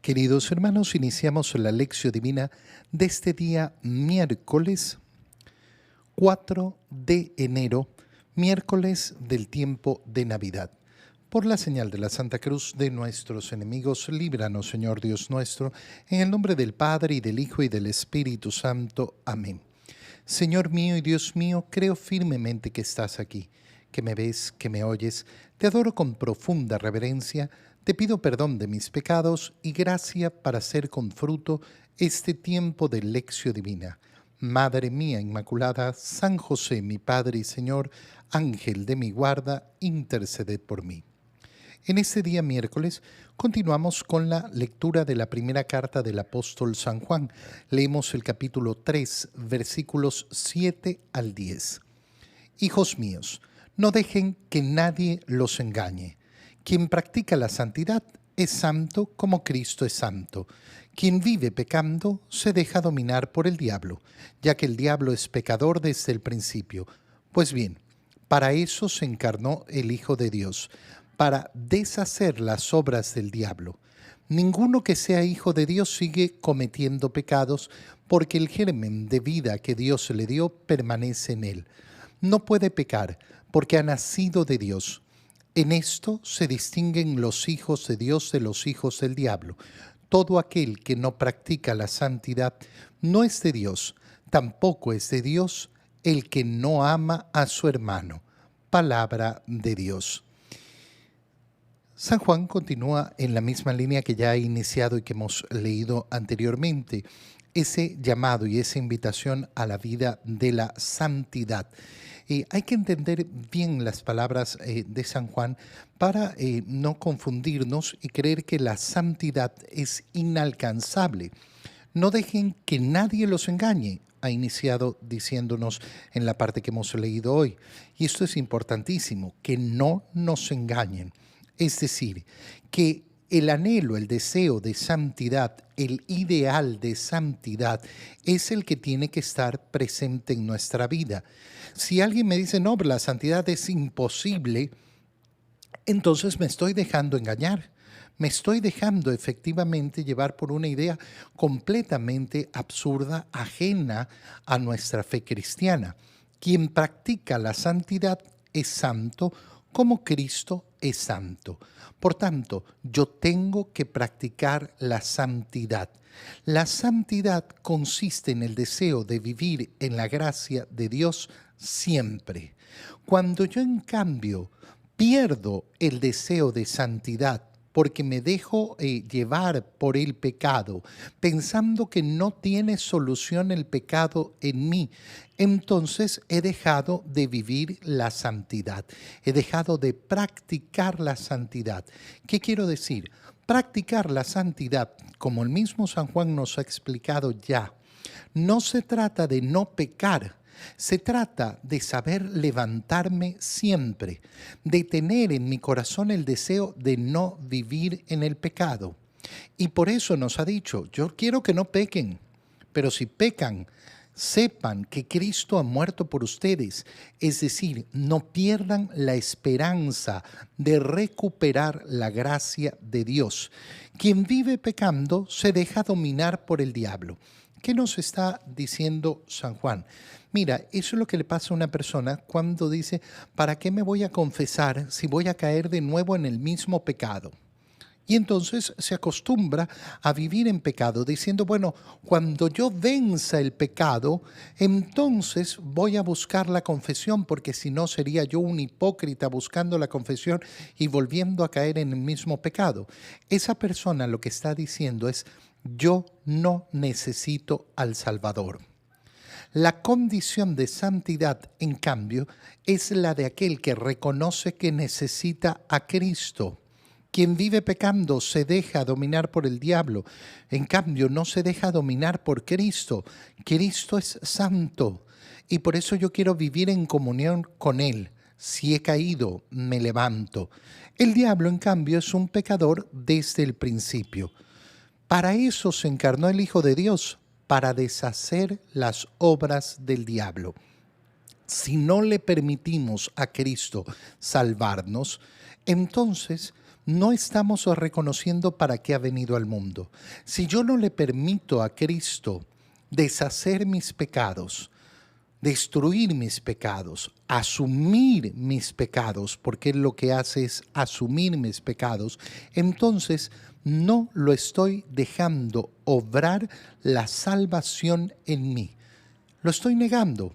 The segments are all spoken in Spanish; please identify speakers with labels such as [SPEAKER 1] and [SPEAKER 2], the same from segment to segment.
[SPEAKER 1] Queridos hermanos, iniciamos la lección divina de este día miércoles 4 de enero, miércoles del tiempo de Navidad. Por la señal de la Santa Cruz de nuestros enemigos, líbranos, Señor Dios nuestro, en el nombre del Padre, y del Hijo, y del Espíritu Santo. Amén. Señor mío y Dios mío, creo firmemente que estás aquí, que me ves, que me oyes. Te adoro con profunda reverencia. Te pido perdón de mis pecados y gracia para hacer con fruto este tiempo de lección divina. Madre mía Inmaculada, San José, mi Padre y Señor, Ángel de mi guarda, interceded por mí. En este día miércoles continuamos con la lectura de la primera carta del apóstol San Juan. Leemos el capítulo 3, versículos 7 al 10. Hijos míos, no dejen que nadie los engañe. Quien practica la santidad es santo como Cristo es santo. Quien vive pecando se deja dominar por el diablo, ya que el diablo es pecador desde el principio. Pues bien, para eso se encarnó el Hijo de Dios, para deshacer las obras del diablo. Ninguno que sea hijo de Dios sigue cometiendo pecados, porque el germen de vida que Dios le dio permanece en él. No puede pecar, porque ha nacido de Dios. En esto se distinguen los hijos de Dios de los hijos del diablo. Todo aquel que no practica la santidad no es de Dios, tampoco es de Dios el que no ama a su hermano. Palabra de Dios. San Juan continúa en la misma línea que ya ha iniciado y que hemos leído anteriormente, ese llamado y esa invitación a la vida de la santidad. Hay que entender bien las palabras de San Juan para no confundirnos y creer que la santidad es inalcanzable. No dejen que nadie los engañe, ha iniciado diciéndonos en la parte que hemos leído hoy. Y esto es importantísimo, que no nos engañen. Es decir, que el anhelo, el deseo de santidad, el ideal de santidad es el que tiene que estar presente en nuestra vida. Si alguien me dice, no, la santidad es imposible, entonces me estoy dejando engañar. Me estoy dejando efectivamente llevar por una idea completamente absurda, ajena a nuestra fe cristiana. Quien practica la santidad es santo como Cristo es santo. Por tanto, yo tengo que practicar la santidad. La santidad consiste en el deseo de vivir en la gracia de Dios siempre. Cuando yo, en cambio, pierdo el deseo de santidad porque me dejo llevar por el pecado, pensando que no tiene solución el pecado en mí, entonces he dejado de vivir la santidad, he dejado de practicar la santidad. ¿Qué quiero decir? Practicar la santidad, como el mismo San Juan nos ha explicado ya, no se trata de no pecar. Se trata de saber levantarme siempre, de tener en mi corazón el deseo de no vivir en el pecado. Y por eso nos ha dicho, yo quiero que no pequen, pero si pecan, sepan que Cristo ha muerto por ustedes. Es decir, no pierdan la esperanza de recuperar la gracia de Dios. Quien vive pecando se deja dominar por el diablo. ¿Qué nos está diciendo San Juan? Mira, eso es lo que le pasa a una persona cuando dice, ¿para qué me voy a confesar si voy a caer de nuevo en el mismo pecado? Y entonces se acostumbra a vivir en pecado, diciendo, bueno, cuando yo venza el pecado, entonces voy a buscar la confesión, porque si no sería yo un hipócrita buscando la confesión y volviendo a caer en el mismo pecado. Esa persona lo que está diciendo es, yo no necesito al Salvador. La condición de santidad, en cambio, es la de aquel que reconoce que necesita a Cristo. Quien vive pecando se deja dominar por el diablo. En cambio, no se deja dominar por Cristo. Cristo es santo y por eso yo quiero vivir en comunión con Él. Si he caído, me levanto. El diablo, en cambio, es un pecador desde el principio. Para eso se encarnó el Hijo de Dios, para deshacer las obras del diablo. Si no le permitimos a Cristo salvarnos, entonces no estamos reconociendo para qué ha venido al mundo. Si yo no le permito a Cristo deshacer mis pecados, destruir mis pecados, asumir mis pecados, porque Él lo que hace es asumir mis pecados, entonces no lo estoy dejando obrar la salvación en mí. Lo estoy negando.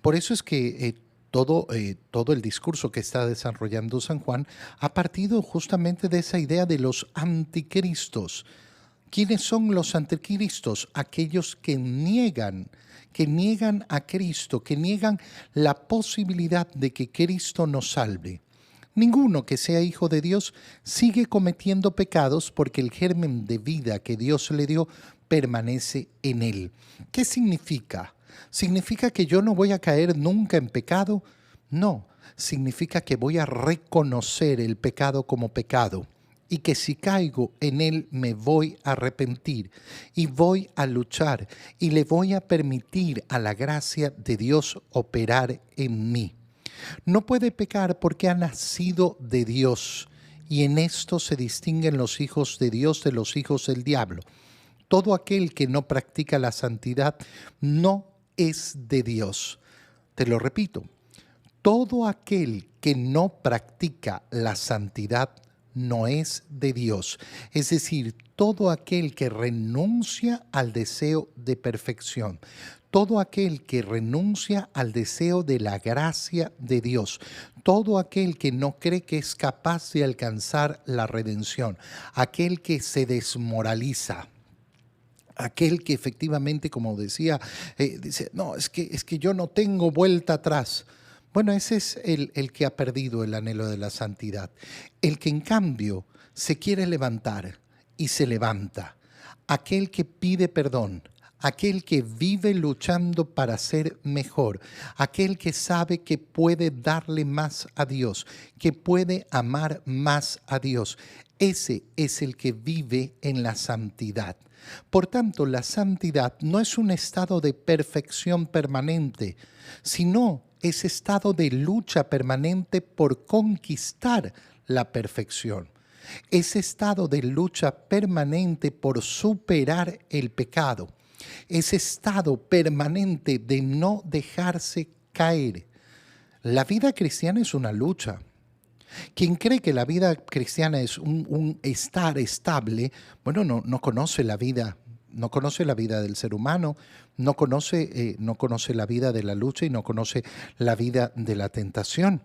[SPEAKER 1] Por eso es que todo el discurso que está desarrollando San Juan ha partido justamente de esa idea de los anticristos. ¿Quiénes son los anticristos? Aquellos que niegan a Cristo, que niegan la posibilidad de que Cristo nos salve. Ninguno que sea hijo de Dios sigue cometiendo pecados porque el germen de vida que Dios le dio permanece en él. ¿Qué significa? ¿Significa que yo no voy a caer nunca en pecado? No, significa que voy a reconocer el pecado como pecado y que si caigo en él me voy a arrepentir y voy a luchar y le voy a permitir a la gracia de Dios operar en mí. No puede pecar porque ha nacido de Dios y en esto se distinguen los hijos de Dios de los hijos del diablo. Todo aquel que no practica la santidad no es de Dios. Te lo repito, todo aquel que no practica la santidad no es de Dios. Es decir, todo aquel que renuncia al deseo de perfección, todo aquel que renuncia al deseo de la gracia de Dios, todo aquel que no cree que es capaz de alcanzar la redención, aquel que se desmoraliza, aquel que efectivamente, como decía, dice, no, es que yo no tengo vuelta atrás. Bueno, ese es el que ha perdido el anhelo de la santidad. El que en cambio se quiere levantar y se levanta. Aquel que pide perdón. Aquel que vive luchando para ser mejor. Aquel que sabe que puede darle más a Dios. Que puede amar más a Dios. Ese es el que vive en la santidad. Por tanto, la santidad no es un estado de perfección permanente, sino ese estado de lucha permanente por conquistar la perfección. Ese estado de lucha permanente por superar el pecado. Ese estado permanente de no dejarse caer. La vida cristiana es una lucha. Quien cree que la vida cristiana es un estar estable, bueno, no conoce la vida. No conoce la vida del ser humano, no conoce la vida de la lucha y no conoce la vida de la tentación.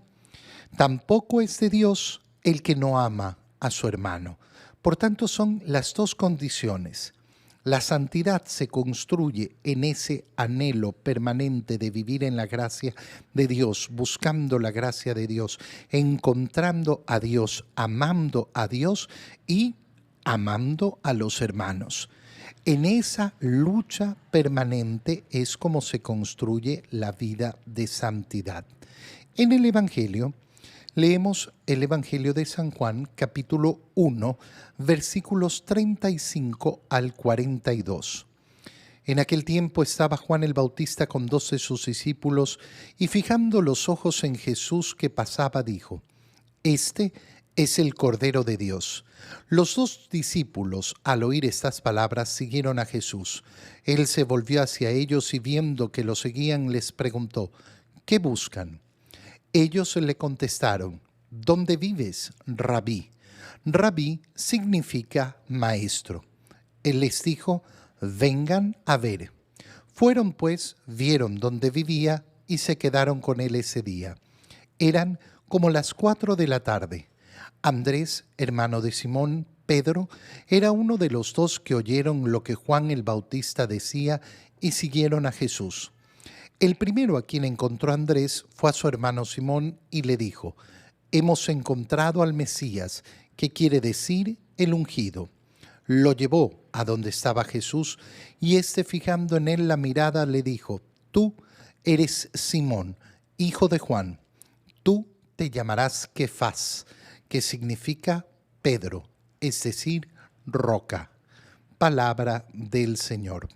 [SPEAKER 1] Tampoco es de Dios el que no ama a su hermano. Por tanto, son las dos condiciones. La santidad se construye en ese anhelo permanente de vivir en la gracia de Dios, buscando la gracia de Dios, encontrando a Dios, amando a Dios y amando a los hermanos. En esa lucha permanente es como se construye la vida de santidad. En el Evangelio, leemos el Evangelio de San Juan, capítulo 1, versículos 35 al 42. En aquel tiempo estaba Juan el Bautista con 12 de sus discípulos y fijando los ojos en Jesús que pasaba, dijo: Este es el Cordero de Dios. Los 2 discípulos, al oír estas palabras, siguieron a Jesús. Él se volvió hacia ellos y viendo que lo seguían, les preguntó: ¿Qué buscan? Ellos le contestaron: ¿Dónde vives, Rabí? Rabí significa maestro. Él les dijo: vengan a ver. Fueron pues, vieron dónde vivía y se quedaron con él ese día. Eran como las 4 de la tarde. Andrés, hermano de Simón, Pedro, era uno de los 2 que oyeron lo que Juan el Bautista decía y siguieron a Jesús. El primero a quien encontró Andrés fue a su hermano Simón y le dijo: hemos encontrado al Mesías, que quiere decir el ungido. Lo llevó a donde estaba Jesús y éste, fijando en él la mirada, le dijo: tú eres Simón, hijo de Juan. Tú te llamarás Kefas, que significa Pedro, es decir, roca. Palabra del Señor.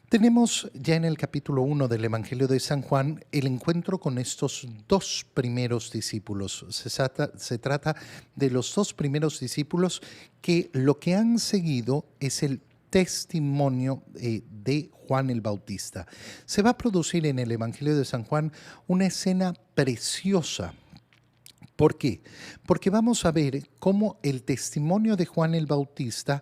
[SPEAKER 1] Tenemos ya en el capítulo 1 del Evangelio de San Juan el encuentro con estos dos primeros discípulos. Se trata de los dos primeros discípulos que lo que han seguido es el testimonio de Juan el Bautista. Se va a producir en el Evangelio de San Juan una escena preciosa. ¿Por qué? Porque vamos a ver cómo el testimonio de Juan el Bautista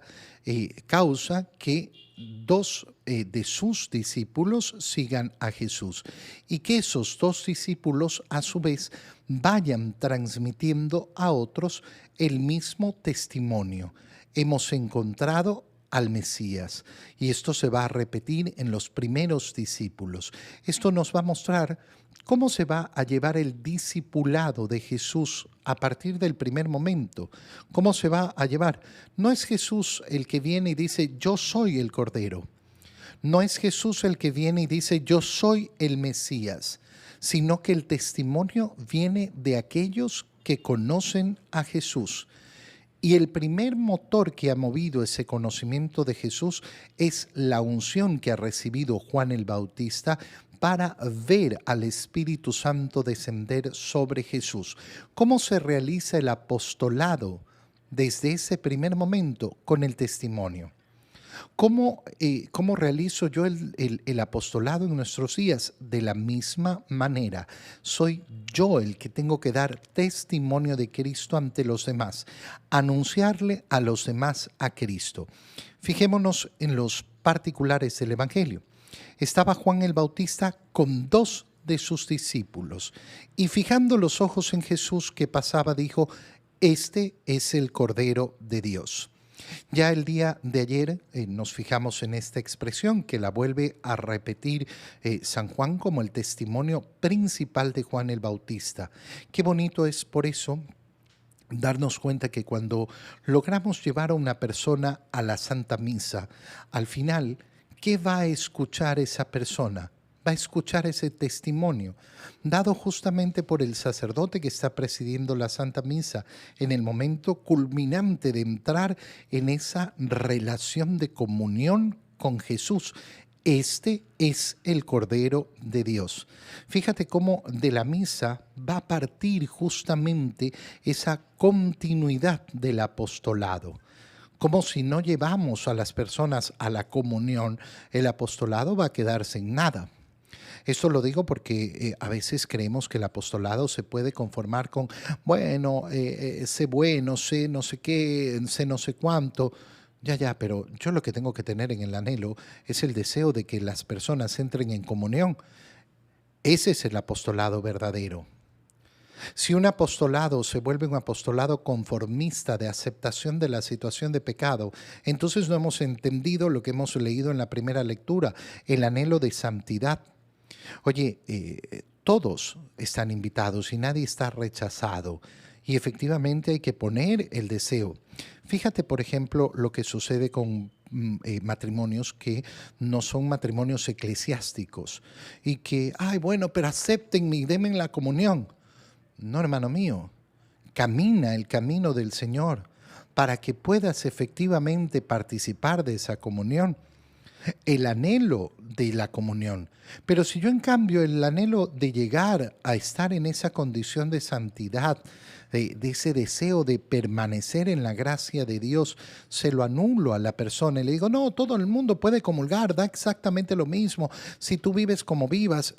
[SPEAKER 1] causa que dos de sus discípulos sigan a Jesús y que esos dos discípulos a su vez vayan transmitiendo a otros el mismo testimonio. Hemos encontrado al Mesías, y esto se va a repetir en los primeros discípulos. Esto nos va a mostrar cómo se va a llevar el discipulado de Jesús a partir del primer momento. ¿Cómo se va a llevar? No es Jesús el que viene y dice, yo soy el Cordero. No es Jesús el que viene y dice, yo soy el Mesías, sino que el testimonio viene de aquellos que conocen a Jesús. Y el primer motor que ha movido ese conocimiento de Jesús es la unción que ha recibido Juan el Bautista para ver al Espíritu Santo descender sobre Jesús. ¿Cómo se realiza el apostolado desde ese primer momento? Con el testimonio. ¿Cómo realizo yo el apostolado en nuestros días? De la misma manera. Soy yo el que tengo que dar testimonio de Cristo ante los demás, anunciarle a los demás a Cristo. Fijémonos en los particulares del Evangelio. Estaba Juan el Bautista con dos de sus discípulos y fijando los ojos en Jesús que pasaba, dijo, este es el Cordero de Dios. Ya el día de ayer nos fijamos en esta expresión que la vuelve a repetir San Juan como el testimonio principal de Juan el Bautista. Qué bonito es por eso darnos cuenta que cuando logramos llevar a una persona a la Santa Misa, al final, ¿qué va a escuchar esa persona? Va a escuchar ese testimonio, dado justamente por el sacerdote que está presidiendo la Santa Misa, en el momento culminante de entrar en esa relación de comunión con Jesús. Este es el Cordero de Dios. Fíjate cómo de la misa va a partir justamente esa continuidad del apostolado. Como si no llevamos a las personas a la comunión, el apostolado va a quedar sin nada. Esto lo digo porque a veces creemos que el apostolado se puede conformar con, bueno, sé no sé qué, sé no sé cuánto. Ya, pero yo lo que tengo que tener en el anhelo es el deseo de que las personas entren en comunión. Ese es el apostolado verdadero. Si un apostolado se vuelve un apostolado conformista de aceptación de la situación de pecado, entonces no hemos entendido lo que hemos leído en la primera lectura, el anhelo de santidad. Oye, todos están invitados y nadie está rechazado. Y efectivamente hay que poner el deseo. Fíjate, por ejemplo, lo que sucede con matrimonios que no son matrimonios eclesiásticos y que, ay, bueno, pero acéptenme y denme la comunión. No, hermano mío, camina el camino del Señor para que puedas efectivamente participar de esa comunión. El anhelo de la comunión. Pero si yo en cambio el anhelo de llegar a estar en esa condición de santidad, de ese deseo de permanecer en la gracia de Dios, se lo anulo a la persona y le digo, no, todo el mundo puede comulgar, da exactamente lo mismo, si tú vives como vivas,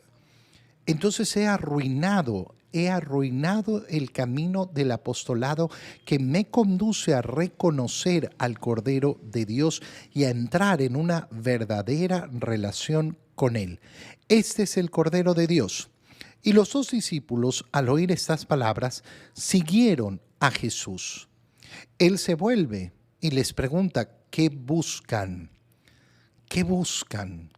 [SPEAKER 1] entonces he arruinado el camino del apostolado que me conduce a reconocer al Cordero de Dios y a entrar en una verdadera relación con Él. Este es el Cordero de Dios. Y los dos discípulos, al oír estas palabras, siguieron a Jesús. Él se vuelve y les pregunta, ¿qué buscan? ¿Qué buscan?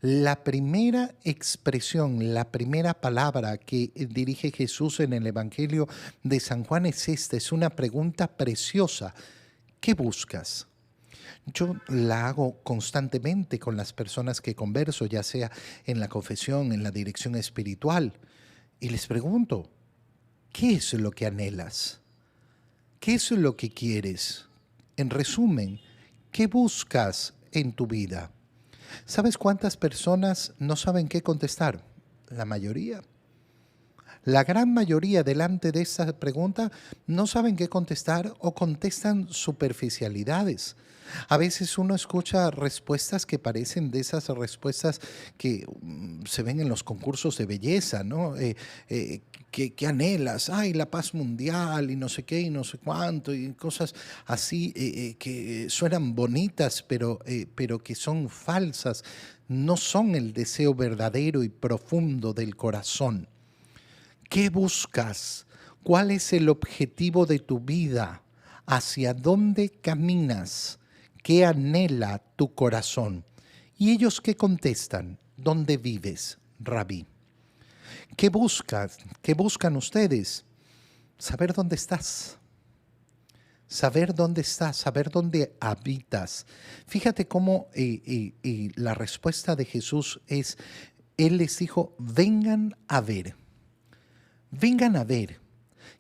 [SPEAKER 1] La primera expresión, la primera palabra que dirige Jesús en el Evangelio de San Juan es esta, es una pregunta preciosa. ¿Qué buscas? Yo la hago constantemente con las personas que converso, ya sea en la confesión, en la dirección espiritual, y les pregunto, ¿qué es lo que anhelas? ¿Qué es lo que quieres? En resumen, ¿qué buscas en tu vida? ¿Sabes cuántas personas no saben qué contestar? La mayoría. La gran mayoría delante de esta pregunta no saben qué contestar o contestan superficialidades. A veces uno escucha respuestas que parecen de esas respuestas que se ven en los concursos de belleza, ¿no? Que anhelas, ay, la paz mundial y no sé qué y no sé cuánto y cosas así que suenan bonitas pero que son falsas, no son el deseo verdadero y profundo del corazón. ¿Qué buscas? ¿Cuál es el objetivo de tu vida? ¿Hacia dónde caminas? ¿Qué anhela tu corazón? ¿Y ellos qué contestan? ¿Dónde vives, Rabí? ¿Qué buscas? ¿Qué buscan ustedes? Saber dónde estás. Saber dónde estás, saber dónde habitas. Fíjate cómo la respuesta de Jesús es, Él les dijo, vengan a ver. Vengan a ver.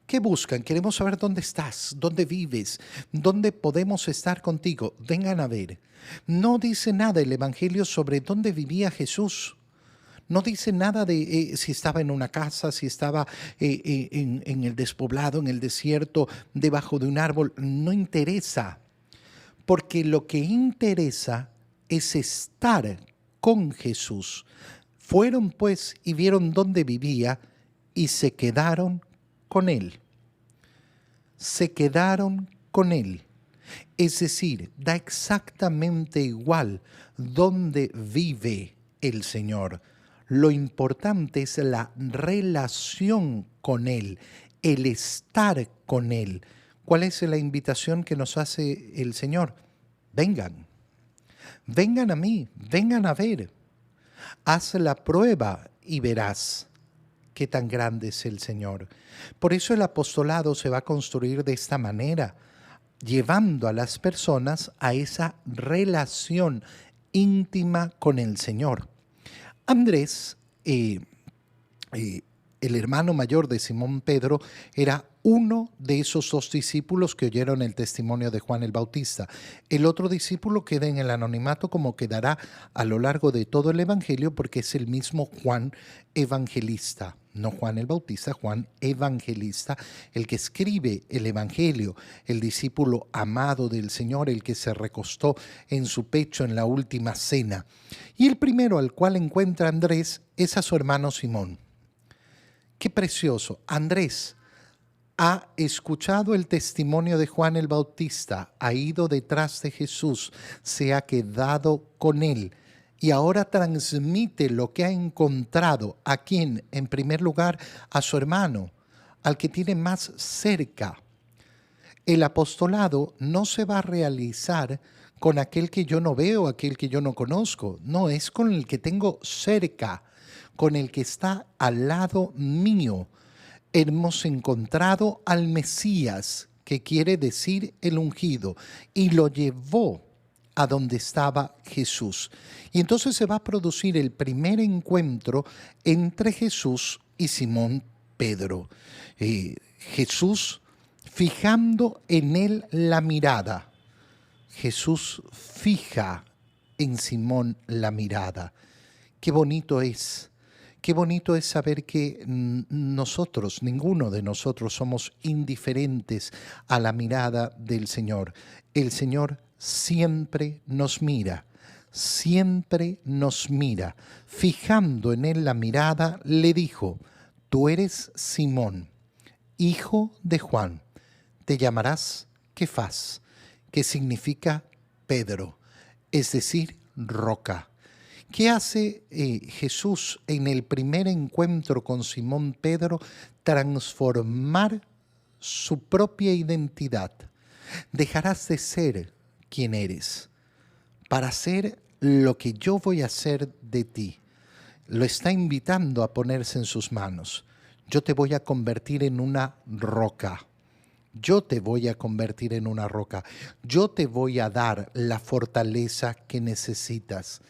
[SPEAKER 1] ¿Qué buscan? Queremos saber dónde estás, dónde vives, dónde podemos estar contigo. Vengan a ver. No dice nada el Evangelio sobre dónde vivía Jesús. No dice nada de si estaba en una casa, si estaba en el despoblado, en el desierto, debajo de un árbol. No interesa, porque lo que interesa es estar con Jesús. Fueron pues y vieron dónde vivía y se quedaron con él. Se quedaron con él. Es decir, da exactamente igual dónde vive el Señor. Lo importante es la relación con Él, el estar con Él. ¿Cuál es la invitación que nos hace el Señor? Vengan, vengan a mí, vengan a ver. Haz la prueba y verás qué tan grande es el Señor. Por eso el apostolado se va a construir de esta manera, llevando a las personas a esa relación íntima con el Señor. Andrés, el hermano mayor de Simón Pedro, era uno de esos dos discípulos que oyeron el testimonio de Juan el Bautista. El otro discípulo queda en el anonimato, como quedará a lo largo de todo el Evangelio, porque es el mismo Juan Evangelista. No Juan el Bautista, Juan Evangelista, el que escribe el Evangelio, el discípulo amado del Señor, el que se recostó en su pecho en la última cena. Y el primero al cual encuentra Andrés es a su hermano Simón. Qué precioso. Andrés ha escuchado el testimonio de Juan el Bautista, ha ido detrás de Jesús, se ha quedado con él. Y ahora transmite lo que ha encontrado. ¿A quién? En primer lugar, a su hermano, al que tiene más cerca. El apostolado no se va a realizar con aquel que yo no veo, aquel que yo no conozco. No, es con el que tengo cerca, con el que está al lado mío. Hemos encontrado al Mesías, que quiere decir el ungido, y lo llevó a donde estaba Jesús. Y entonces se va a producir el primer encuentro entre Jesús y Simón Pedro. Jesús fijando en él la mirada. Jesús fija en Simón la mirada. Qué bonito es. Qué bonito es saber que nosotros, ninguno de nosotros, somos indiferentes a la mirada del Señor. El Señor siempre nos mira, siempre nos mira. Fijando en él la mirada, le dijo, tú eres Simón, hijo de Juan, te llamarás Kefas, que significa Pedro, es decir, roca. ¿Qué hace Jesús en el primer encuentro con Simón Pedro? Transformar su propia identidad. Dejarás de ser quien eres para ser lo que yo voy a hacer de ti. Lo está invitando a ponerse en sus manos. Yo te voy a convertir en una roca. Yo te voy a convertir en una roca. Yo te voy a dar la fortaleza que necesitas.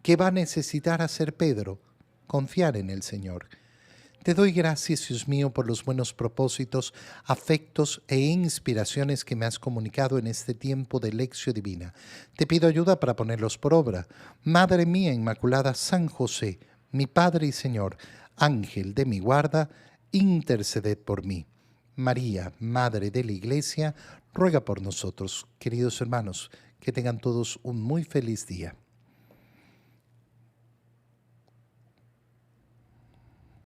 [SPEAKER 1] ¿Qué va a necesitar hacer Pedro? Confiar en el Señor. Te doy gracias, Dios mío, por los buenos propósitos, afectos e inspiraciones que me has comunicado en este tiempo de lección divina. Te pido ayuda para ponerlos por obra. Madre mía Inmaculada, San José, mi Padre y Señor, Ángel de mi guarda, interceded por mí. María, Madre de la Iglesia, ruega por nosotros. Queridos hermanos, que tengan todos un muy feliz día.